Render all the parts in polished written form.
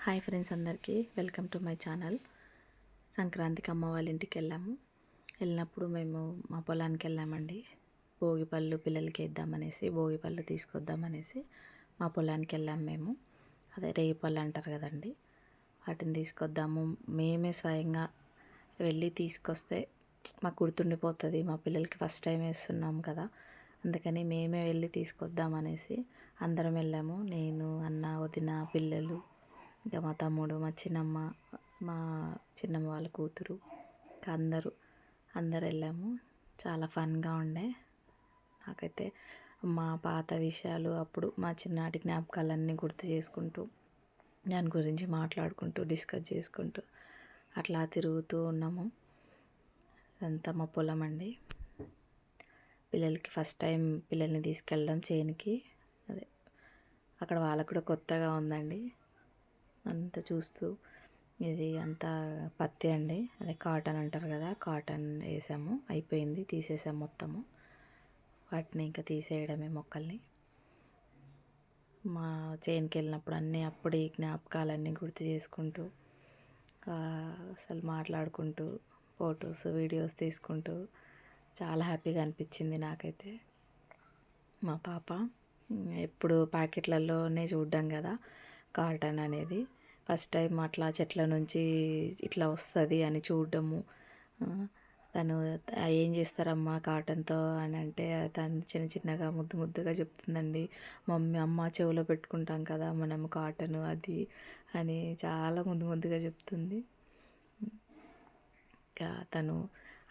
Hi friends, అందరికీ welcome to my channel. సంక్రాంతికి అమ్మ వాళ్ళ ఇంటికి వెళ్ళినప్పుడు మేము మా పొలానికి వెళ్ళామండి. భోగి పళ్ళు పిల్లలకి వేద్దామనేసి, భోగి పళ్ళు తీసుకొద్దామనేసి మా పొలానికి వెళ్ళాము మేము. అదే రేగి పళ్ళు అంటారు కదండి, వాటిని తీసుకొద్దాము. మేమే స్వయంగా వెళ్ళి తీసుకొస్తే మాకు గుర్తుండిపోతుంది. మా పిల్లలకి ఫస్ట్ టైం వేస్తున్నాము కదా, అందుకని మేమే వెళ్ళి తీసుకొద్దామనేసి అందరం వెళ్ళాము. నేను, అన్న, వదిన, పిల్లలు, ఇంకా మా తమ్ముడు, మా చిన్నమ్మ, మా చిన్నమ్మ వాళ్ళ కూతురు, ఇంకా అందరు వెళ్ళాము. చాలా ఫన్గా ఉండే. నాకైతే మా పాత విషయాలు, అప్పుడు మా చిన్ననాటి జ్ఞాపకాలన్నీ గుర్తు చేసుకుంటూ, దాని గురించి మాట్లాడుకుంటూ, డిస్కస్ చేసుకుంటూ అట్లా తిరుగుతూ ఉన్నాము. అదంతా మా పొలం అండి. పిల్లలకి ఫస్ట్ టైం పిల్లల్ని తీసుకెళ్ళడం చేనుకి. అదే అక్కడ వాళ్ళకు కూడా కొత్తగా ఉందండి. అంతా చూస్తూ, ఇది అంతా పత్తి అండి, అదే కాటన్ అంటారు కదా, కాటన్ వేసాము. అయిపోయింది, తీసేసాము మొత్తము. వాటిని ఇంకా తీసేయడమే మొక్కల్ని. మా చేనుకి వెళ్ళినప్పుడు అప్పుడు జ్ఞాపకాలన్నీ గుర్తు చేసుకుంటూ, అసలు మాట్లాడుకుంటూ, ఫొటోస్ వీడియోస్ తీసుకుంటూ చాలా హ్యాపీగా అనిపించింది నాకైతే. మా పాప ఎప్పుడు ప్యాకెట్లలోనే చూడ్డాం కదా కాటన్ అనేది, ఫస్ట్ టైం అట్లా చెట్ల నుంచి ఇట్లా వస్తుంది అని చూడడము. తను ఏం చేస్తారమ్మా కాటన్తో అని అంటే, తను చిన్నగా ముద్దుగా చెప్తుందండి. మమ్మీ, అమ్మ చెవిలో పెట్టుకుంటాం కదా మనం కాటన్ అది అని చాలా ముద్దుగా చెప్తుంది. ఇంకా తను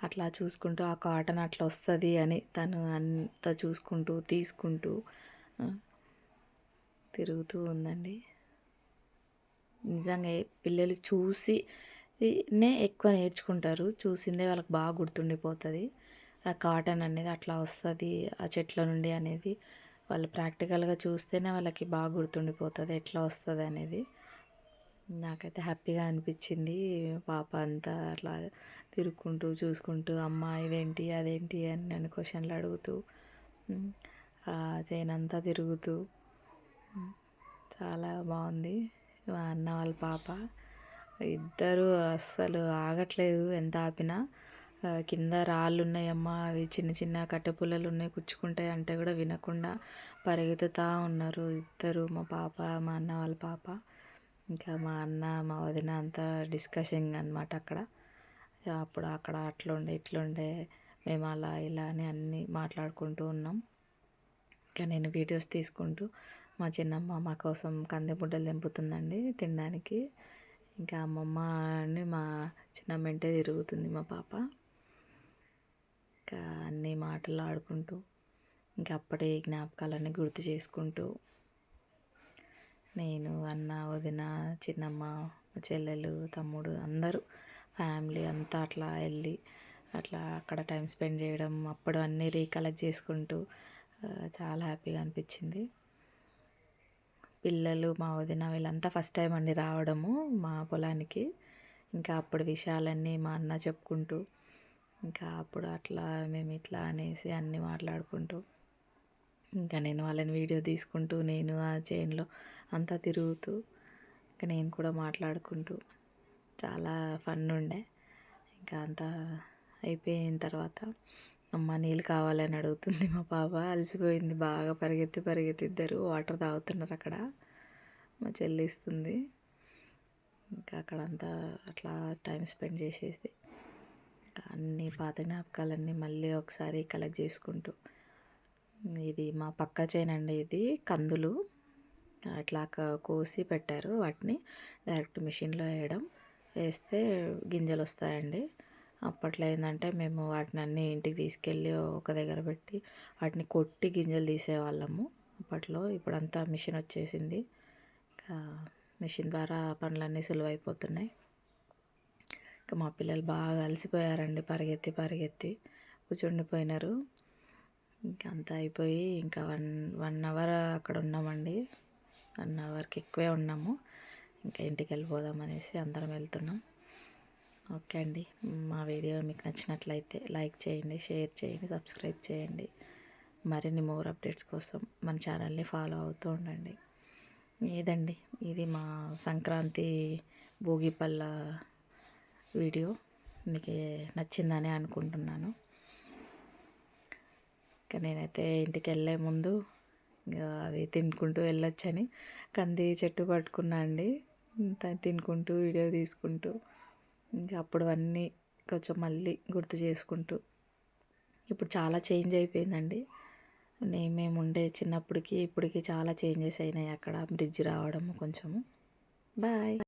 అట్లా చూసుకుంటూ ఆ కాటన్ అట్లా వస్తుంది అని తను అంతా చూసుకుంటూ తీసుకుంటూ తిరుగుతూ ఉందండి. నిజంగా పిల్లలు చూసినే ఎక్కువ నేర్చుకుంటారు. చూసిందే వాళ్ళకి బాగా గుర్తుండిపోతుంది. ఆ కాటన్ అనేది అట్లా వస్తుంది ఆ చెట్ల నుండి అనేది వాళ్ళు ప్రాక్టికల్గా చూస్తేనే వాళ్ళకి బాగా గుర్తుండిపోతుంది ఎట్లా వస్తుంది అనేది. నాకైతే హ్యాపీగా అనిపించింది. పాప అంతా అట్లా తిరుక్కుంటూ చూసుకుంటూ, అమ్మ ఇదేంటి అదేంటి అని నన్ను క్వశ్చన్లు అడుగుతూ, చేనంతా తిరుగుతూ చాలా బాగుంది. మా అన్న వాళ్ళ పాప ఇద్దరు అస్సలు ఆగట్లేదు, ఎంత ఆపినా. కింద రాళ్ళు ఉన్నాయమ్మా, అవి చిన్న కట్టెపుల్లలు ఉన్నాయి, కుచ్చుకుంటాయి అంటే కూడా వినకుండా పరిగెత్తుతూ ఉన్నారు ఇద్దరు, మా పాప, మా అన్న వాళ్ళ పాప. ఇంకా మా అన్న, మా వదిన అంతా డిస్కషనింగ్ అనమాట అక్కడ. అప్పుడు అక్కడ అట్లుండే ఇట్లుండే, మేము అలా ఇలా అని అన్నీ మాట్లాడుకుంటూ ఉన్నాం. ఇంకా నేను వీడియోస్ తీసుకుంటూ, మా చిన్నమ్మ మా కోసం కంది బుడ్డలు తెంపుతుందండి తినడానికి. ఇంకా అమ్మమ్మని మా చిన్నమ్మ ఇంటే తిరుగుతుంది మా పాప. ఇంకా అన్ని మాటలు ఆడుకుంటూ, ఇంకా అప్పటి జ్ఞాపకాలన్నీ గుర్తు చేసుకుంటూ, నేను, అన్న, వదిన, చిన్నమ్మ, చెల్లెలు, తమ్ముడు అందరూ ఫ్యామిలీ అంతా అట్లా వెళ్ళి అట్లా అక్కడ టైం స్పెండ్ చేయడం, అప్పుడు అన్నీ రీకలెక్ట్ చేసుకుంటూ చాలా హ్యాపీగా అనిపించింది. పిల్లలు, మా వదిన వీళ్ళంతా ఫస్ట్ టైం అండి రావడము మా పొలానికి. ఇంకా అప్పుడు విషయాలన్నీ మా అన్న చెప్పుకుంటూ, ఇంకా అప్పుడు అట్లా మేము ఇట్లా అనేసి అన్నీ మాట్లాడుకుంటూ, ఇంకా నేను వాళ్ళని వీడియో తీసుకుంటూ, నేను ఆ చేనులో అంతా తిరుగుతూ, ఇంకా నేను కూడా మాట్లాడుకుంటూ చాలా ఫన్ ఉండే. ఇంకా అంతా అయిపోయిన తర్వాత, అమ్మ నీళ్ళు కావాలని అడుగుతుంది మా పాప. అలసిపోయింది బాగా, పరిగెత్తి ఇద్దరు వాటర్ తాగుతున్నారు అక్కడ. మా చెల్లి ఇస్తుంది. ఇంకా అక్కడంతా అట్లా టైం స్పెండ్ చేసేసి అన్ని పాత జ్ఞాపకాలన్నీ మళ్ళీ ఒకసారి కలెక్ట్ చేసుకుంటూ, ఇది మా పక్క చేనండి, ఇది కందులు అట్లా కోసి పెట్టారు. వాటిని డైరెక్ట్ మిషన్లో వేస్తే గింజలు వస్తాయండి. అప్పట్లో ఏంటంటే మేము వాటిని అన్నీ ఇంటికి తీసుకెళ్ళి ఒక దగ్గర పెట్టి వాటిని కొట్టి గింజలు తీసేవాళ్ళము అప్పట్లో. ఇప్పుడంతా మిషన్ వచ్చేసింది. ఇంకా మిషన్ ద్వారా పనులన్నీ సులువైపోతున్నాయి. ఇంకా మా పిల్లలు బాగా అలసిపోయారండి, పరిగెత్తి కూర్చుండిపోయినారు. ఇంకా అంతా అయిపోయి ఇంకా 1 అవర్ అక్కడ ఉన్నామండి. 1 అవర్కి ఎక్కువే ఉన్నాము. ఇంకా ఇంటికి వెళ్ళిపోదాం అనేసి అందరం వెళ్తున్నాం. ఓకే అండి, మా వీడియో మీకు నచ్చినట్లయితే లైక్ చేయండి, షేర్ చేయండి, సబ్స్క్రైబ్ చేయండి. మరిన్ని మోర్ అప్డేట్స్ కోసం మన ఛానల్ని ఫాలో అవుతూ ఉండండి. ఇదండి, ఇది మా సంక్రాంతి భోగిపల్ల వీడియో. మీకు నచ్చిందని అనుకుంటున్నాను. ఇంకా నేనైతే ఇంటికి వెళ్ళే ముందు ఇంకా అవి తినుకుంటూ వెళ్ళొచ్చని కంది చెట్టు పట్టుకున్నా అండి. తినుకుంటూ వీడియో తీసుకుంటూ ఇంకా అప్పుడు అన్నీ కొంచెం మళ్ళీ గుర్తు చేసుకుంటూ. ఇప్పుడు చాలా చేంజ్ అయిపోయిందండి. మేము ఉండే చిన్నప్పటికి ఇప్పటికి చాలా చేంజెస్ అయినాయి. అక్కడ బ్రిడ్జ్ రావడము కొంచెము. బాయ్.